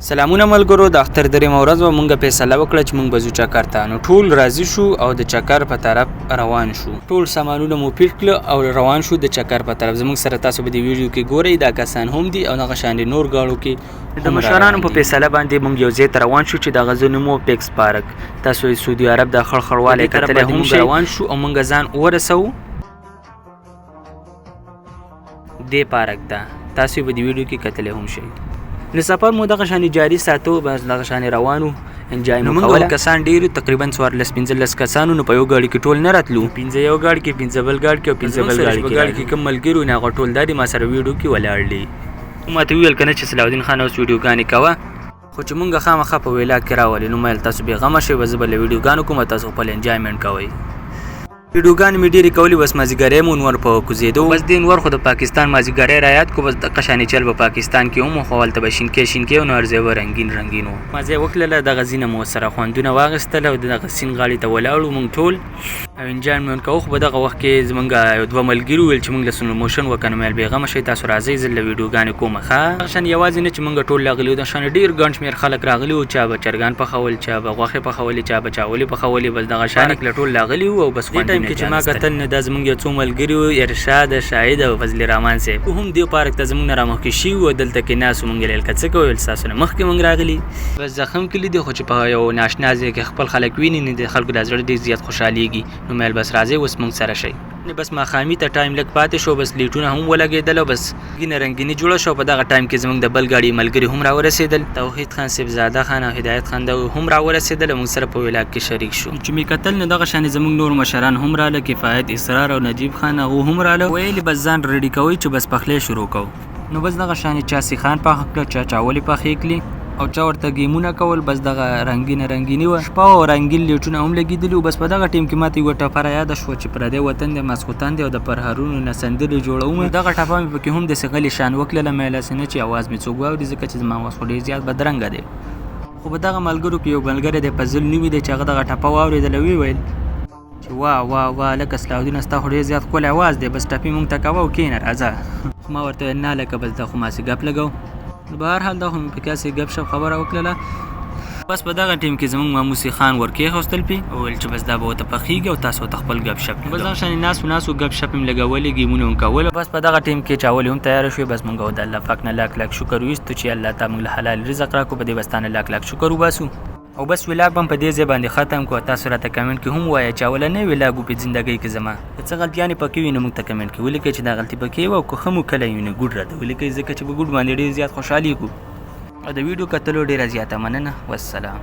سلامونه ملګرو، د اختر درېمه ورځ به مونږ فیصله وکړه چې مونږ به ځو چکر ته. نو ټول راضي شو او د چکر په طرف روان شو. ټول سامانونه مو پیټ کړل او روان شو د چکر په طرف. زموږ سره تاسو به د ویډیو کې ګورئ دا کسان هم دي او دغه شان نور گاړو کې د مشرانو په فیصله باندې مونږ یو ځای ته روان شو چې د غزو نومو پیکس پارک. تاسو سعودي عرب د خړخړواله کتل هم روان شو او مونږ ځان ورسو د پارک ته. تاسو به د ویډیو کې کتل هم شئ. نو سفر مو دغه شان جاری ساتو، بس دغه شان روانو انجای مو کوله. کسان ډیرو تقریبا 14-15 کسانو نو په یو گاډي کې ټول نه راتلو. 15 یو گاډي کې 15 بل گاډي کې 15 بل گاډي کې کوم ملګرو نه غټول دادي ما سره ویډیو کې ولاړ دي. ما ته ویل کنه چې صلاح الدین خان اوس ویډیو غانې کوه، خو چې مونږه خامخا په ویلا کې راولې. نو مې تاسو به غم شي وزبل ویډیو غانو کوم تاسو خپل انجایمنت کوئ. ویډیوګان مې ډېرې کولې، بس مازیګری مو نور په کوزېدو. بس د نور خو د پاکستان مازیګری را یاد کو، بس د قشانې چل په پاکستان کې هم خو هلته به شینکې او نور ځای به رنګین و. مازې وکړله دغه ځینه مو سره خوندونه واخیستل او دغه سیند غاړې ته ولاړو مونږ ټول او انجایمنټ کوو. خو په دغه وخت کې زمونږ یو دوه ملګري وویل چې مونږ له سلو موشن وکړو. مې بېغمه شئ، تاسو راځئ زه له ویډیوګانې کوم. ښه دغه شان یوازې نه چې مونږ ټول راغلي وو، دغه شان ډېر ګڼ شمېر خلک راغلي وو. چا به چرګان پخول، چا به غوښې پخولې، چا به چاولې پخولې. بس دغه شان ټول راغلي وو او بس خوندونه کې چې ما کتل نه دا زمونږ یو څو ملګري وو، ارشاد، شاهد او فضل رحمان صاحب هم دې پارک ته زمونږ نه رامخکې شوي وو. دلته کې ناست وو. مونږ ویل که څه کوئ، ستاسو نه مخکې مونږ راغلي. بس زخم کلي دي، خو چې په یو ناشنا ځای کې خپل خلک ویني نه د خلکو د زړه ډېر زیات خوشحالېږي. نو مې ویل بس راځئ اوس مونږ سره شئ. بس ماښامي ته ټایم لږ پاتې شو، بس لیټونه هم ولګېدل او بس رنګیني جوړه شو. په دغه ټایم کې زمونږ د بل ګاډي ملګري هم راورسېدل، توحید خان صاحبزاده خان او هدایت خان دا هم راورسېدل او موږ سره په ولاګ کې شریک شو. چې مې کتل نو دغه شانې زمونږ نور مشران هم راله، کفایت، اسرار او نجیب خان هغه هم راله. ویلې بس ځان ریډي کوئ چې بس پخلی شروع کوو. نو بس دغه شانې چا سیخان پاخه کړه، چا چاولې پخې کړي او چا ورته ګیمونه کول. بس دغه رنګیني وه، شپه او رنګین لیټونه هم لګېدلي وو. بس په دغه ټیم کې ماته یوه ټپه را یاده شوه چې پردی وطن دی، ماسخوتن دی او د پرهرونو نه سندرې جوړوم. دغه ټپه مې پکې هم داسې غلې شان وکړله. مې هسې نه چې اواز مې څوک واوري، ځکه چې زما اواز خو ډېر زیات بدرنګه دی. خو په دغه ملګرو کې یو ملګری دی فضل نومې دی چې هغه دغه ټپه واورېدله. ویل چې واه لکه صلاح الدین ستا خو ډېر زیات ښکلی اواز دی، بس ټپې مونږ ته کوه او کښېنه راځه. ما ورته ویل نه لکه بس دا خو ماسې ګپ لګو. بهرحال دا خو مې پکې هسې ګپ شپ خبره وکړله. بس په دغه ټیم کې زمونږ ماموسي خان ورکېښوستل پې او ویل چې بس دا به ورته پخېږي او تاسو ورته خپل ګپ شپ بس دغه شانې ناست ګپ شپ یې لګولې، ګیمونه هم کول. بس په دغه ټیم کې چاولې هم تیاره شوې. بس مونږ د الله پاک نه لاک شکر وایستو چې الله تعالی موږ له حلال رزق راکړو. په دې بس تا نه لاک شکر وباسو. او بس ولاګ به هم په دې ځای باندې ختم کړو. تاسو راته کمنټ کې هم ووایه چې اولنی ولاګ و په زندګۍ کې زما که څه غلطیانې پکې وي نو موږ ته کمنټ کې ولیکئ چې دا غلطي پکې وه او که ښه مو کلی وي نو ګوډ راته ولیکئ، ځکه چې په ګوډ باندې ډېر زیات خوشحالېږو. او د ویډیو کتلو ډېره زیاته مننه. والسلام.